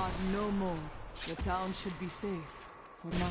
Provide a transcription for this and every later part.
are no more. The town should be safe for now.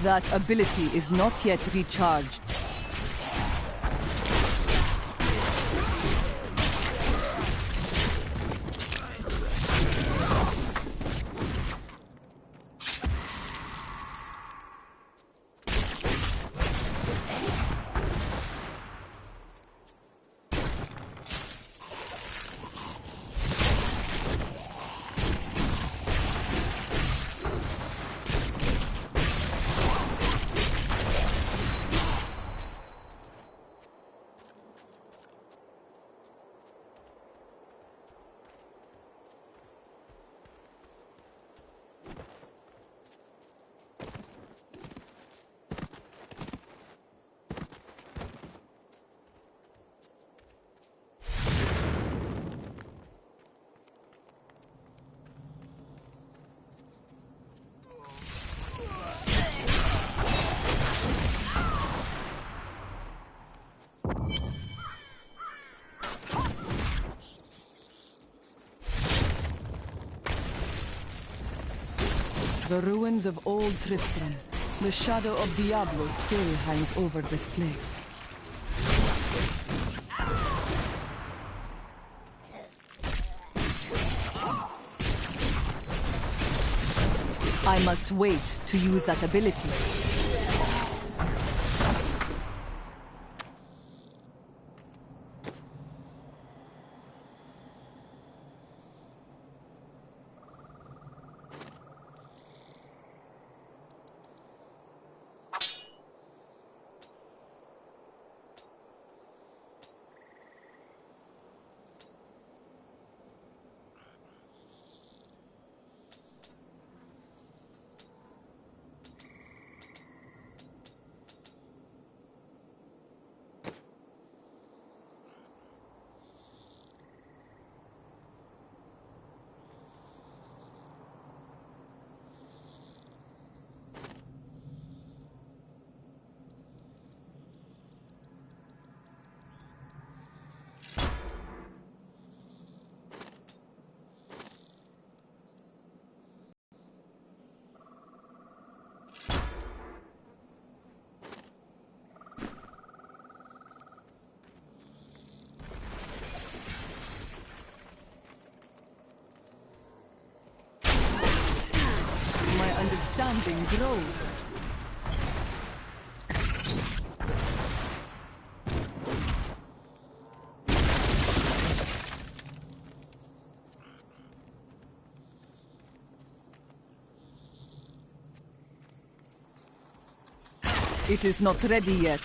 That ability is not yet recharged. The ruins of old Tristram. The shadow of Diablo still hangs over this place. I must wait to use that ability. Understanding grows. It is not ready yet.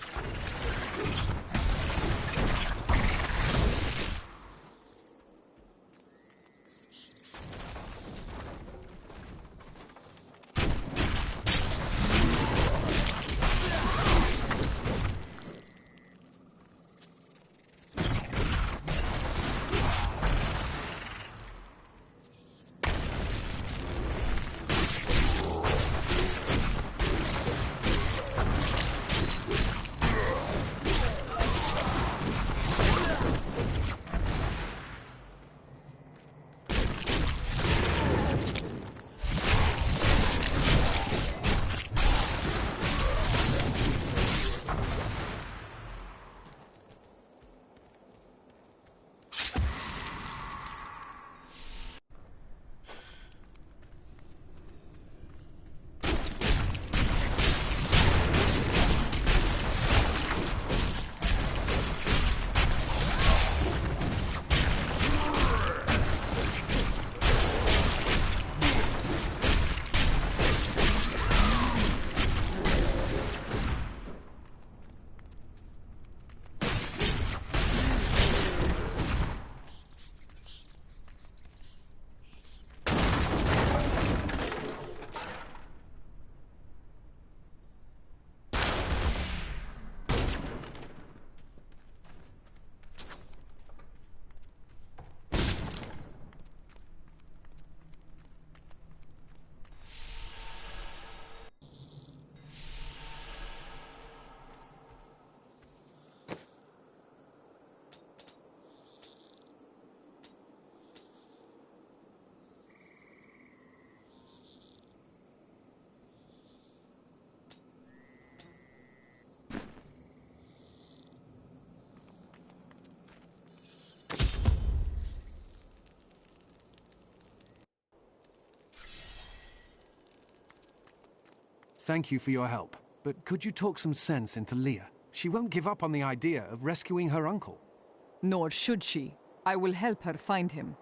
Thank you for your help. But could you talk some sense into Leah? She won't give up on the idea of rescuing her uncle. Nor should she. I will help her find him.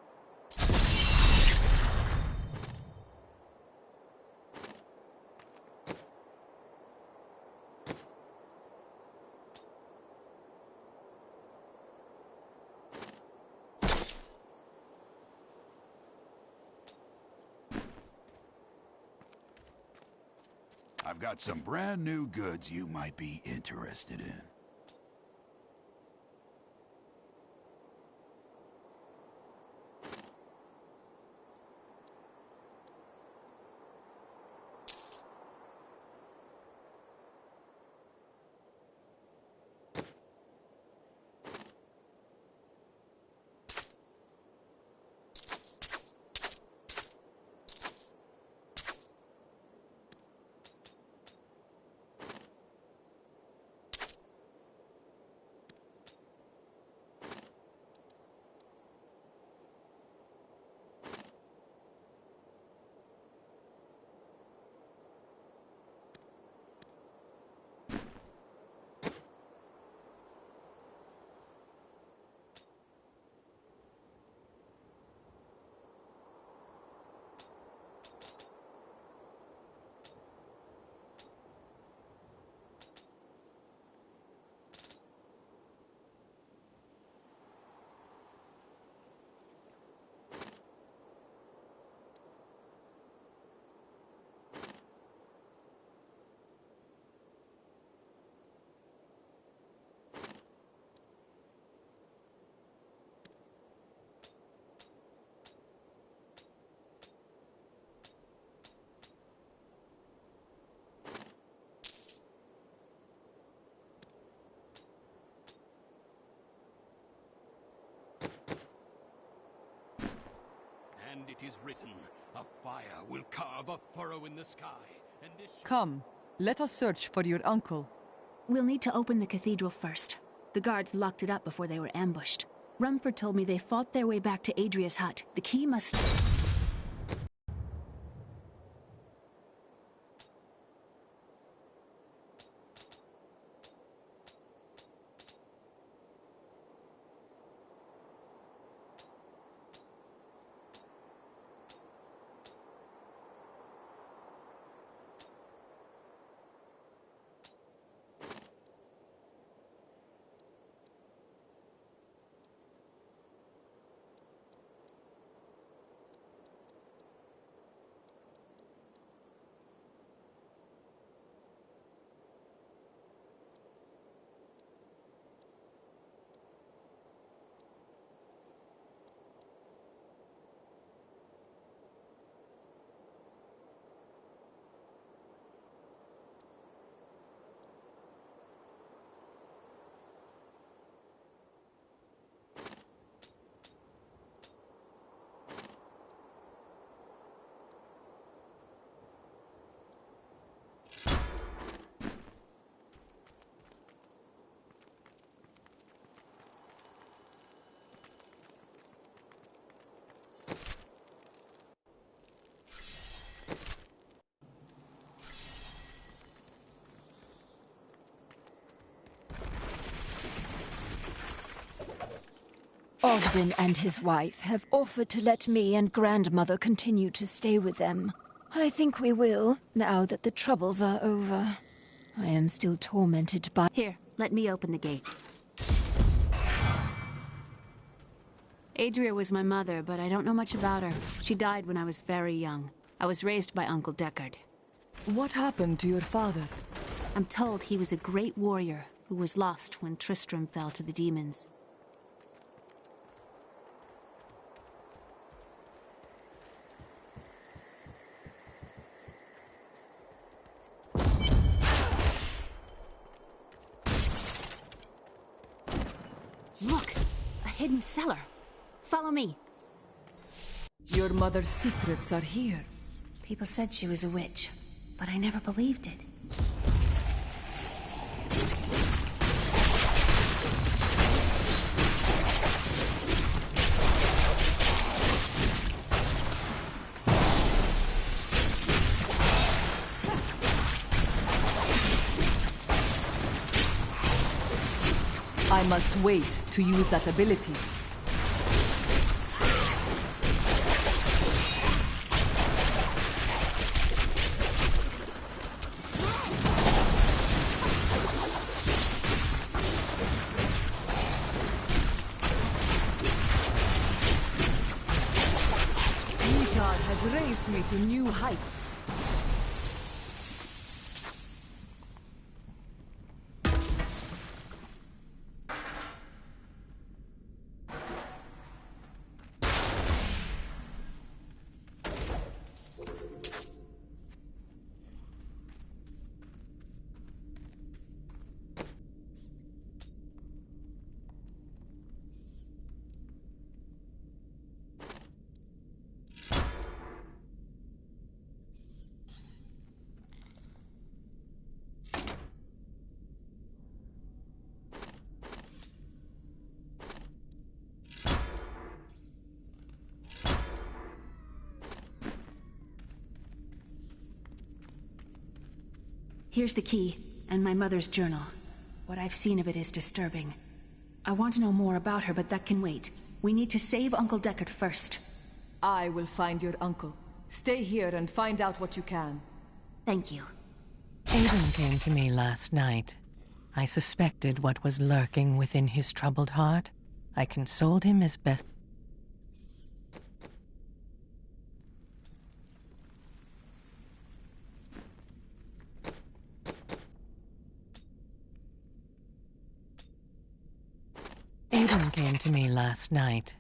I've got some brand new goods you might be interested in. And it is written, a fire will carve a furrow in the sky, and this... Come, let us search for your uncle. We'll need to open the cathedral first. The guards locked it up before they were ambushed. Rumford told me they fought their way back to Adria's hut. The key must... Ogden and his wife have offered to let me and grandmother continue to stay with them. I think we will, now that the troubles are over. I am still tormented by... Here, let me open the gate. Adria was my mother, but I don't know much about her. She died when I was very young. I was raised by Uncle Deckard. What happened to your father? I'm told he was a great warrior who was lost when Tristram fell to the demons. Look! A hidden cellar! Follow me! Your mother's secrets are here. People said she was a witch, but I never believed it. I must wait to use that ability. Has raised me to new heights. Here's the key, and my mother's journal. What I've seen of it is disturbing. I want to know more about her, but that can wait. We need to save Uncle Deckard first. I will find your uncle. Stay here and find out what you can. Thank you. Aiden came to me last night. I suspected what was lurking within his troubled heart. I consoled him as best. Aiden came to me last night.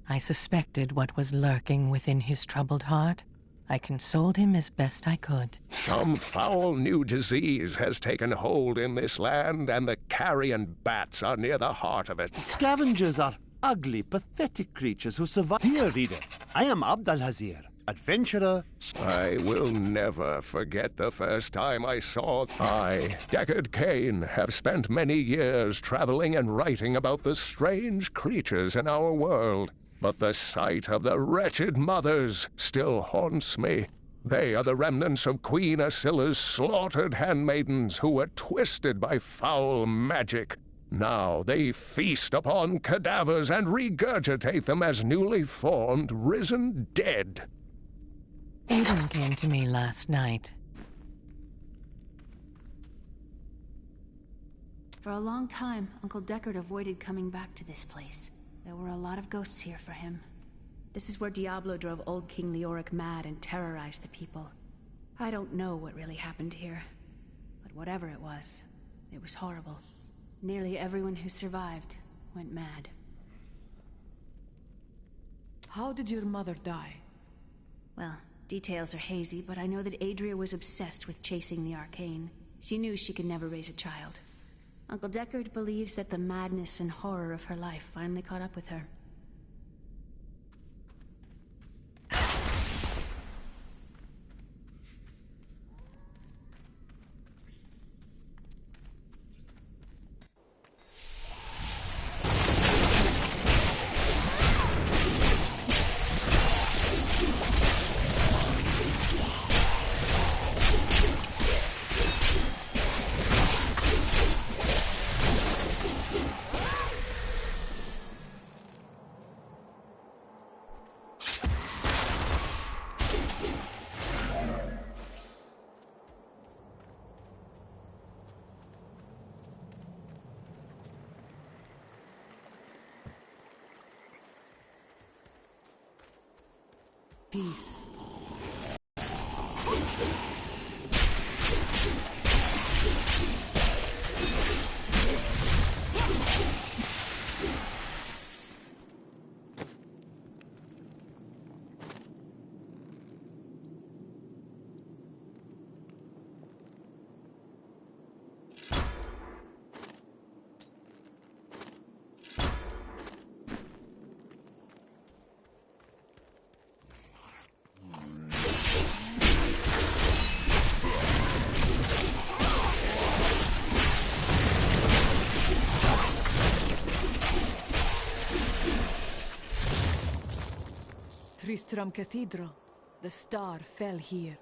I suspected what was lurking within his troubled heart. I consoled him as best I could. Some foul new disease has taken hold in this land, and the carrion bats are near the heart of it. Scavengers are ugly, pathetic creatures who survive. Dear reader, I am Abd al-Hazir, adventurer. I will never forget the first time I saw. I, Deckard Cain, have spent many years traveling and writing about the strange creatures in our world. But the sight of the wretched mothers still haunts me. They are the remnants of Queen Asilla's slaughtered handmaidens who were twisted by foul magic. Now they feast upon cadavers and regurgitate them as newly formed, risen dead. Aiden came to me last night. For a long time, Uncle Deckard avoided coming back to this place. There were a lot of ghosts here for him. This is where Diablo drove old King Leoric mad and terrorized the people. I don't know what really happened here, but whatever it was horrible. Nearly everyone who survived went mad. How did your mother die? Well, details are hazy, but I know that Adria was obsessed with chasing the arcane. She knew she could never raise a child. Uncle Deckard believes that the madness and horror of her life finally caught up with her. Peace. Tristram Cathedral. The star fell here.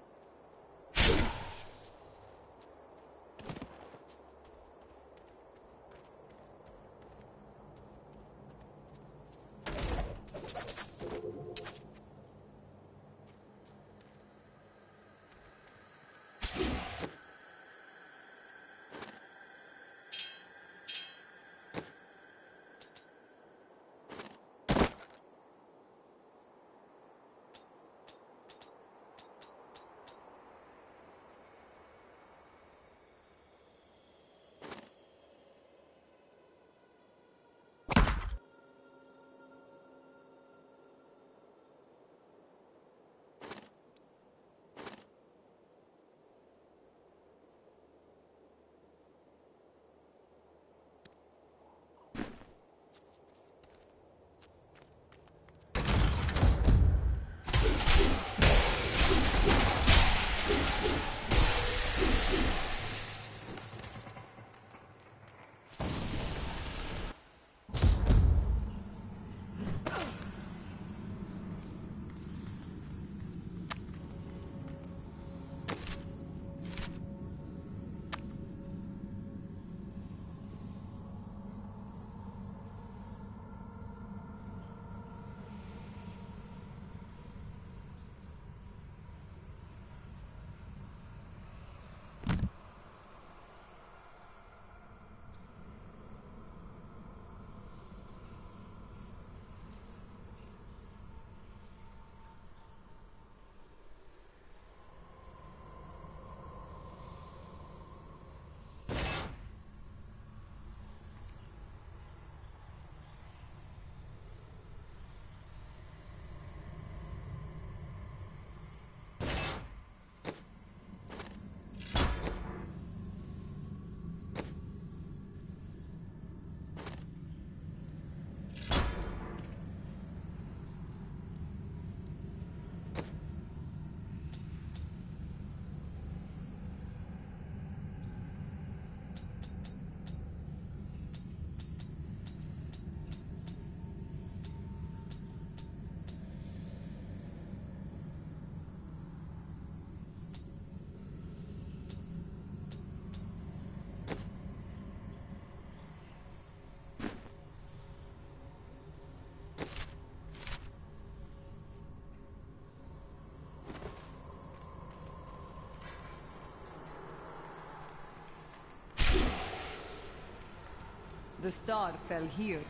The star fell here.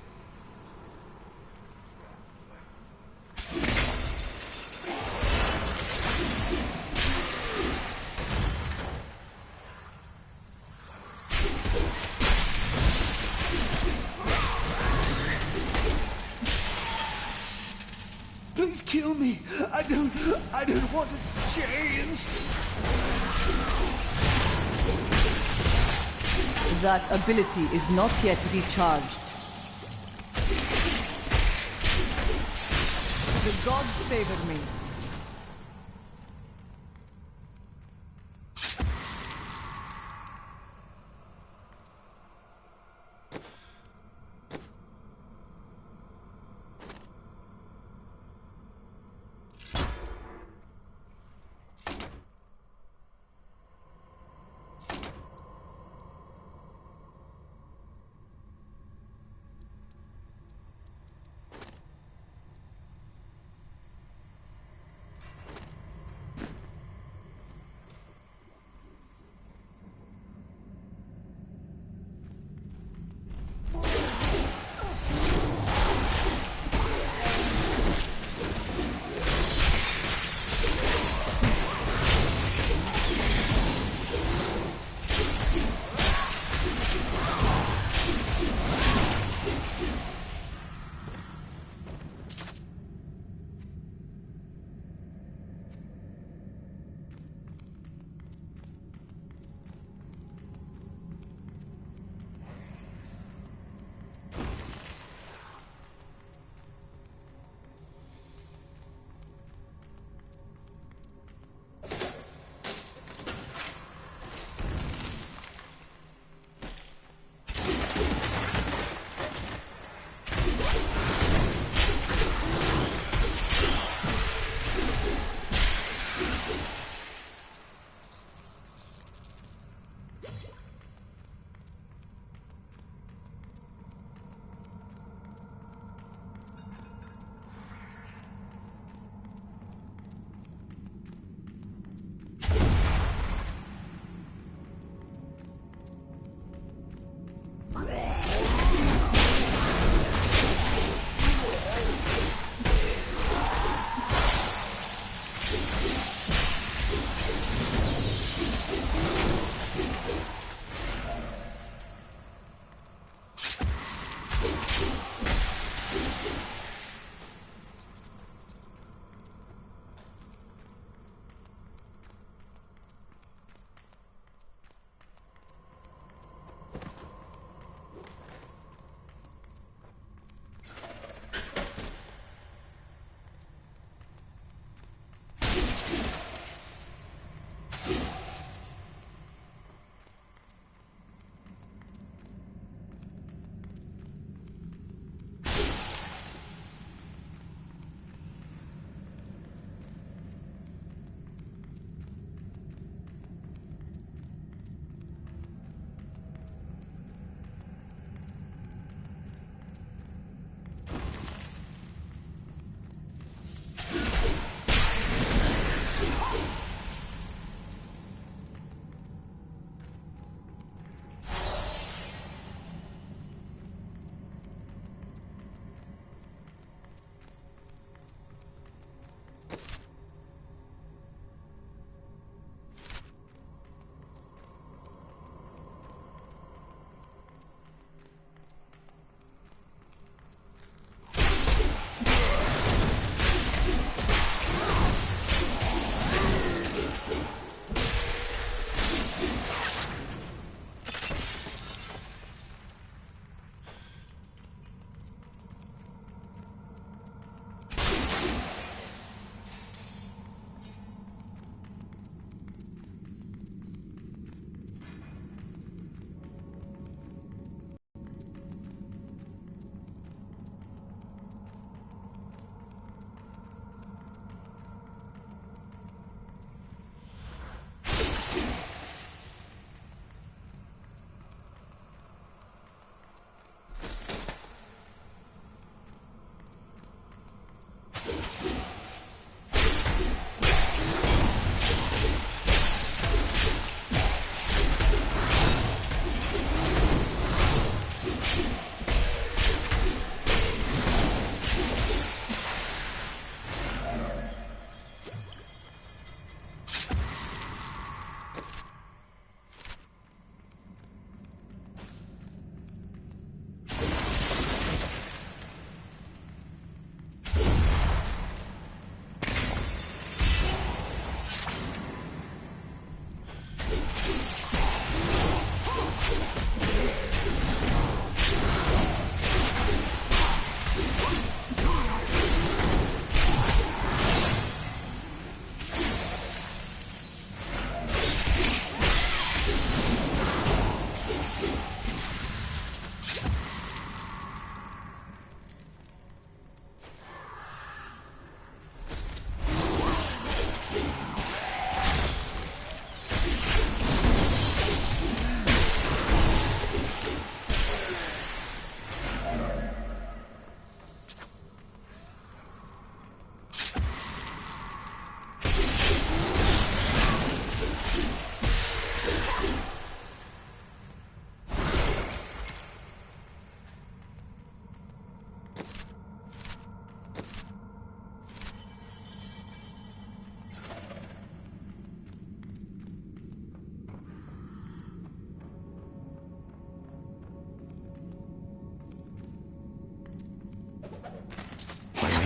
Please kill me. I don't want to change. That ability is not yet recharged. The gods favor me.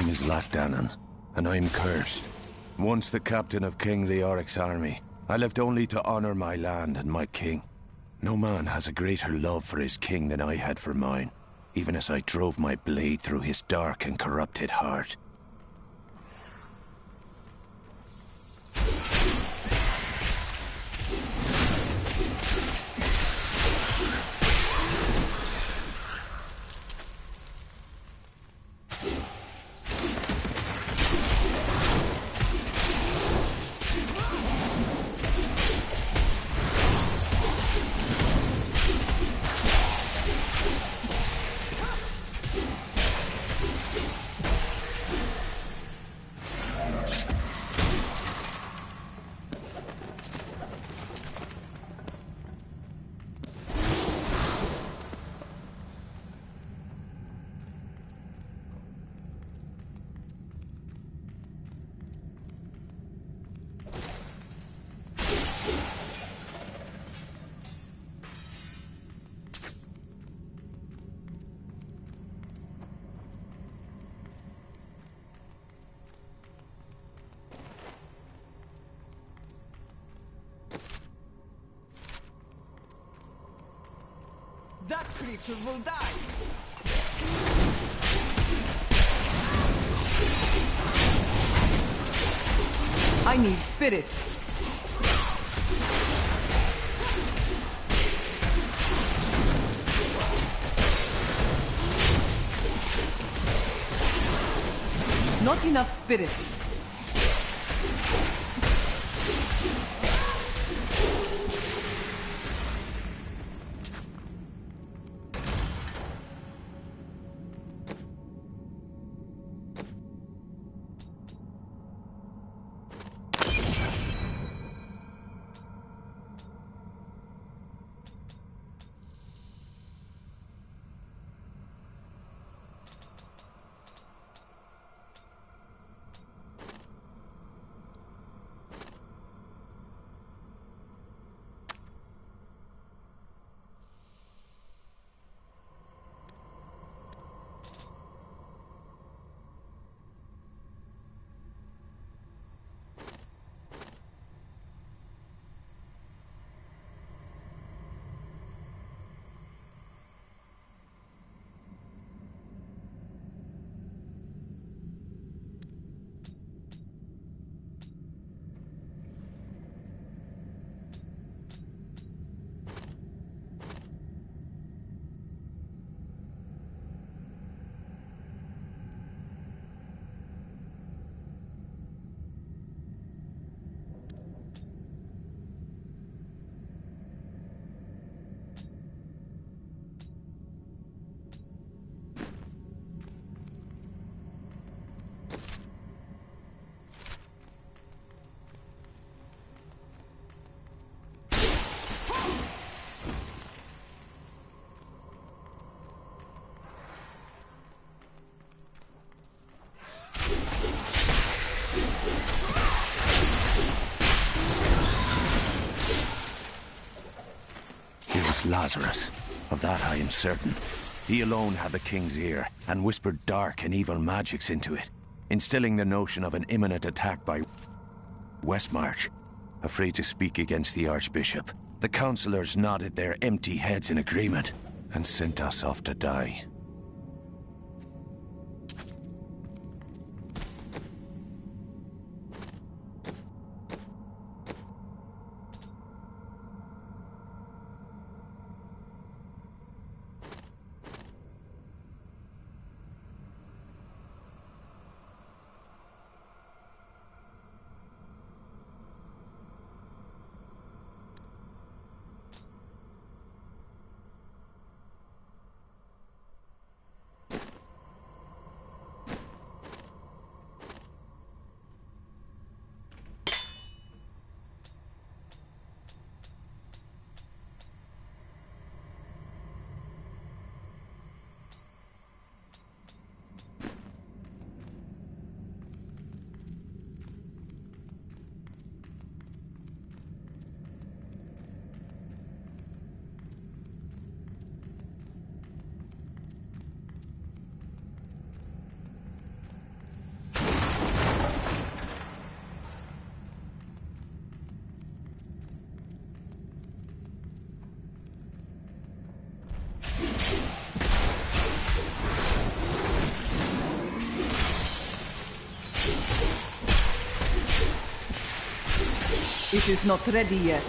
name is Lachdanon, and I'm cursed. Once the captain of King Leoric's army, I lived only to honor my land and my king. No man has a greater love for his king than I had for mine, even as I drove my blade through his dark and corrupted heart. That creature will die! I need spirit. Not enough spirit. Lazarus. Of that I am certain. He alone had the king's ear, and whispered dark and evil magics into it, instilling the notion of an imminent attack by Westmarch. Afraid to speak against the Archbishop, the councillors nodded their empty heads in agreement, and sent us off to die. It is not ready yet.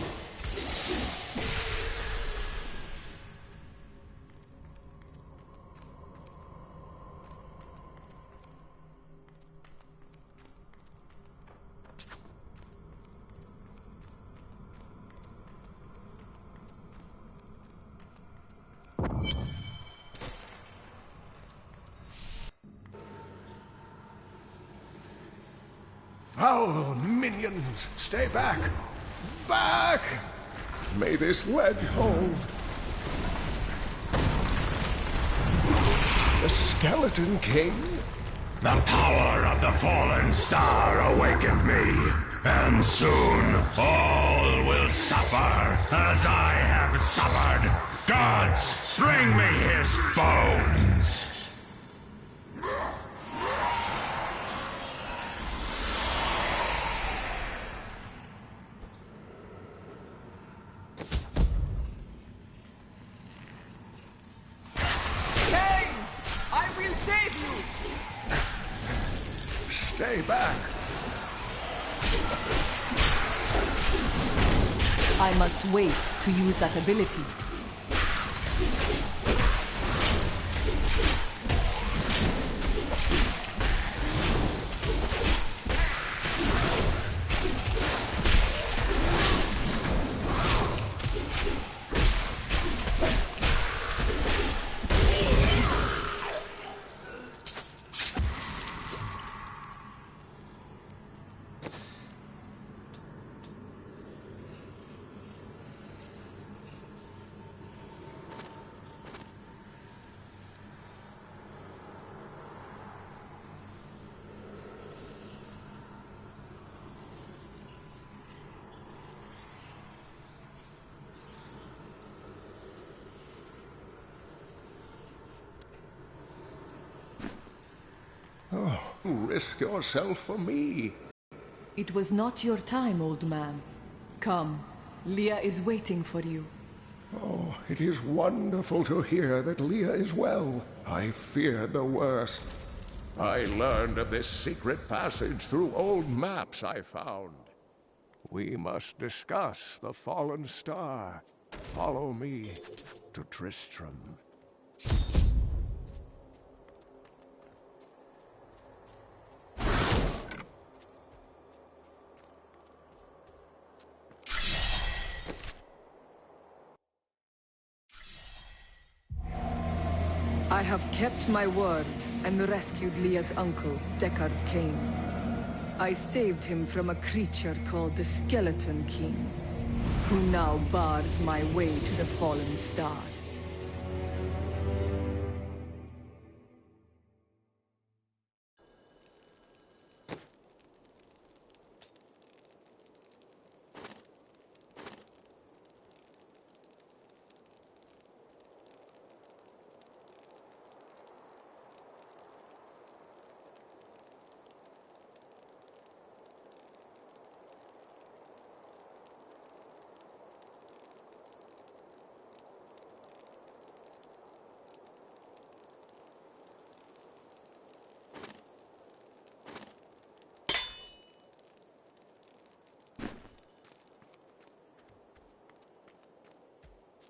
Foul minions! Stay back! Back! May this ledge hold. The Skeleton King? The power of the fallen star awakened me, and soon all will suffer as I have suffered. Gods, bring me his bones! Stay back! I must wait to use that ability. Oh, risk yourself for me. It was not your time, old man. Come, Leah is waiting for you. Oh, it is wonderful to hear that Leah is well. I feared the worst. I learned of this secret passage through old maps I found. We must discuss the fallen star. Follow me to Tristram. I have kept my word and rescued Leah's uncle, Deckard Cain. I saved him from a creature called the Skeleton King, who now bars my way to the fallen star.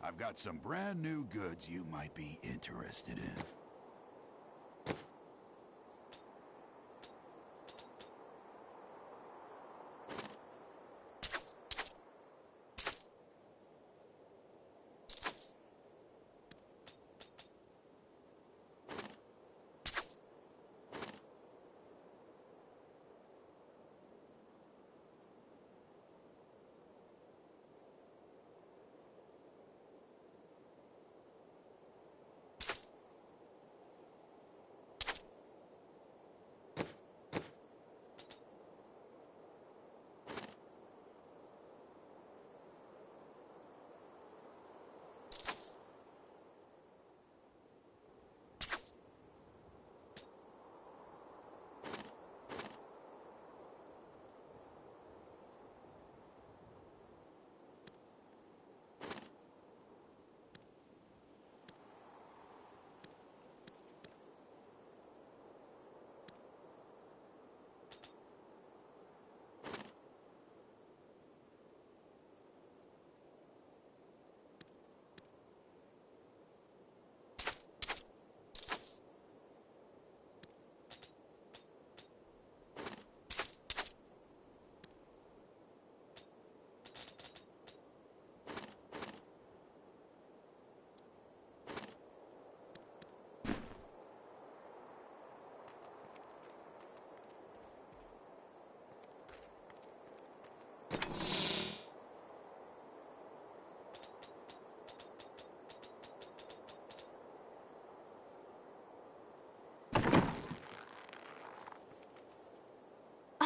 I've got some brand new goods you might be interested in.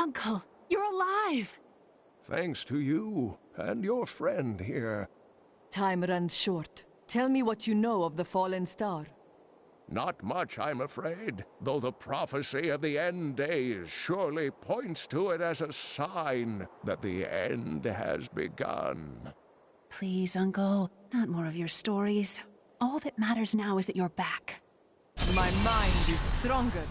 Uncle, you're alive! Thanks to you and your friend here. Time runs short. Tell me what you know of the fallen star. Not much, I'm afraid, though the prophecy of the end days surely points to it as a sign that the end has begun. Please, Uncle, not more of your stories. All that matters now is that you're back. My mind is stronger.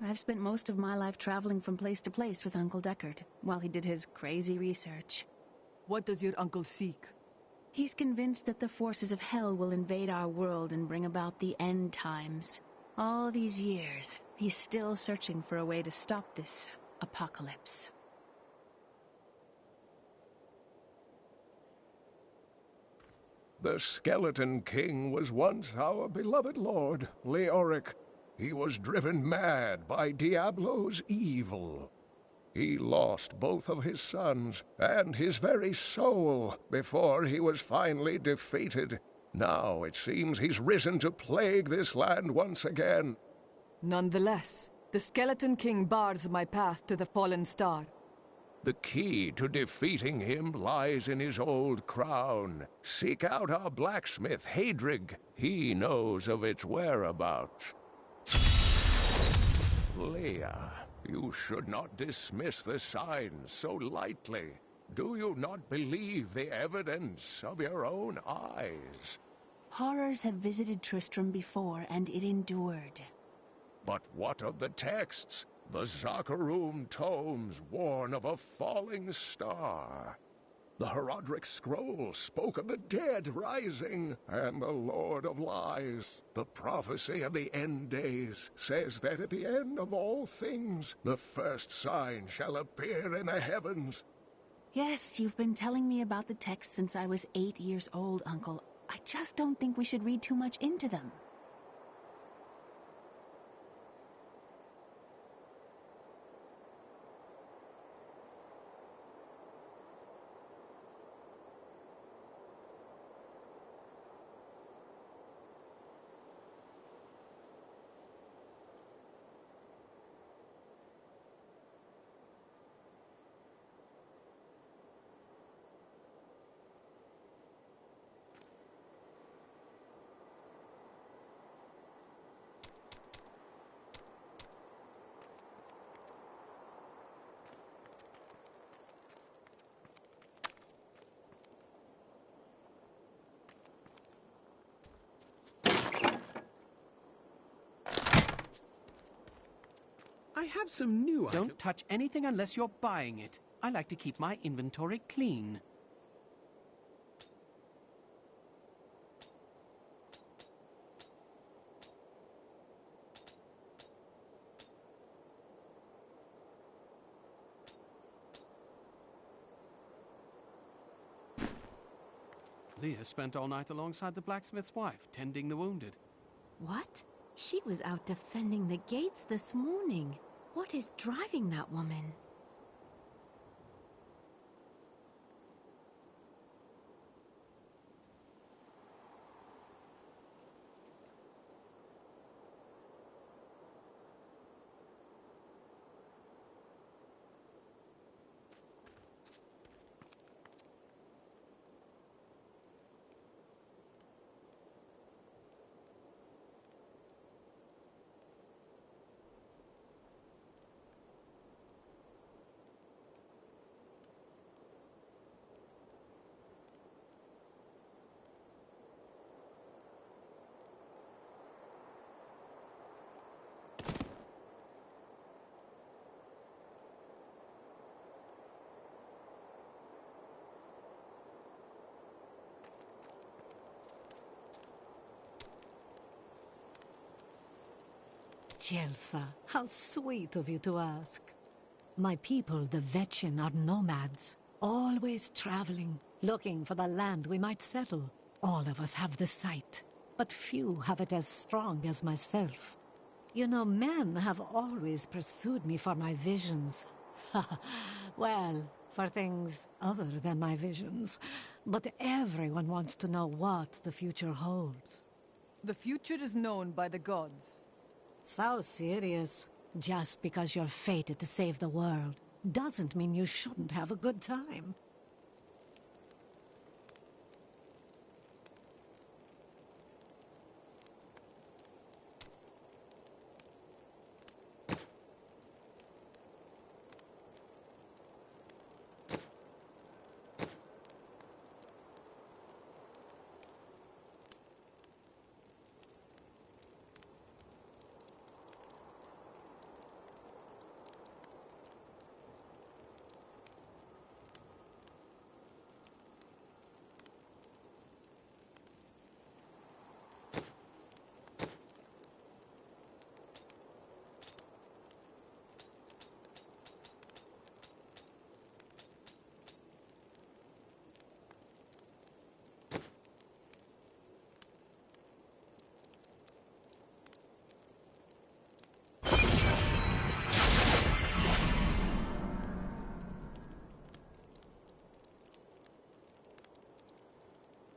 I've spent most of my life traveling from place to place with Uncle Deckard, while he did his crazy research. What does your uncle seek? He's convinced that the forces of hell will invade our world and bring about the end times. All these years, he's still searching for a way to stop this apocalypse. The Skeleton King was once our beloved lord, Leoric. He was driven mad by Diablo's evil. He lost both of his sons and his very soul before he was finally defeated. Now it seems he's risen to plague this land once again. Nonetheless, the Skeleton King bars my path to the fallen star. The key to defeating him lies in his old crown. Seek out our blacksmith, Hadrig. He knows of its whereabouts. Leah, you should not dismiss the signs so lightly. Do you not believe the evidence of your own eyes? Horrors have visited Tristram before, and it endured. But what of the texts? The Zakarum tomes warn of a falling star. The Herodric scroll spoke of the dead rising, and the Lord of Lies. The prophecy of the end days says that at the end of all things, the first sign shall appear in the heavens. Yes, you've been telling me about the texts since I was 8 years old, Uncle. I just don't think we should read too much into them. I have some new items. Don't touch anything unless you're buying it. I like to keep my inventory clean. Leah spent all night alongside the blacksmith's wife, tending the wounded. What? She was out defending the gates this morning. What is driving that woman? Jelsa, how sweet of you to ask. My people, the Vetchin, are nomads, always traveling, looking for the land we might settle. All of us have the sight, but few have it as strong as myself. You know, men have always pursued me for my visions. Well, for things other than my visions. But everyone wants to know what the future holds. The future is known by the gods. So serious. Just because you're fated to save the world doesn't mean you shouldn't have a good time.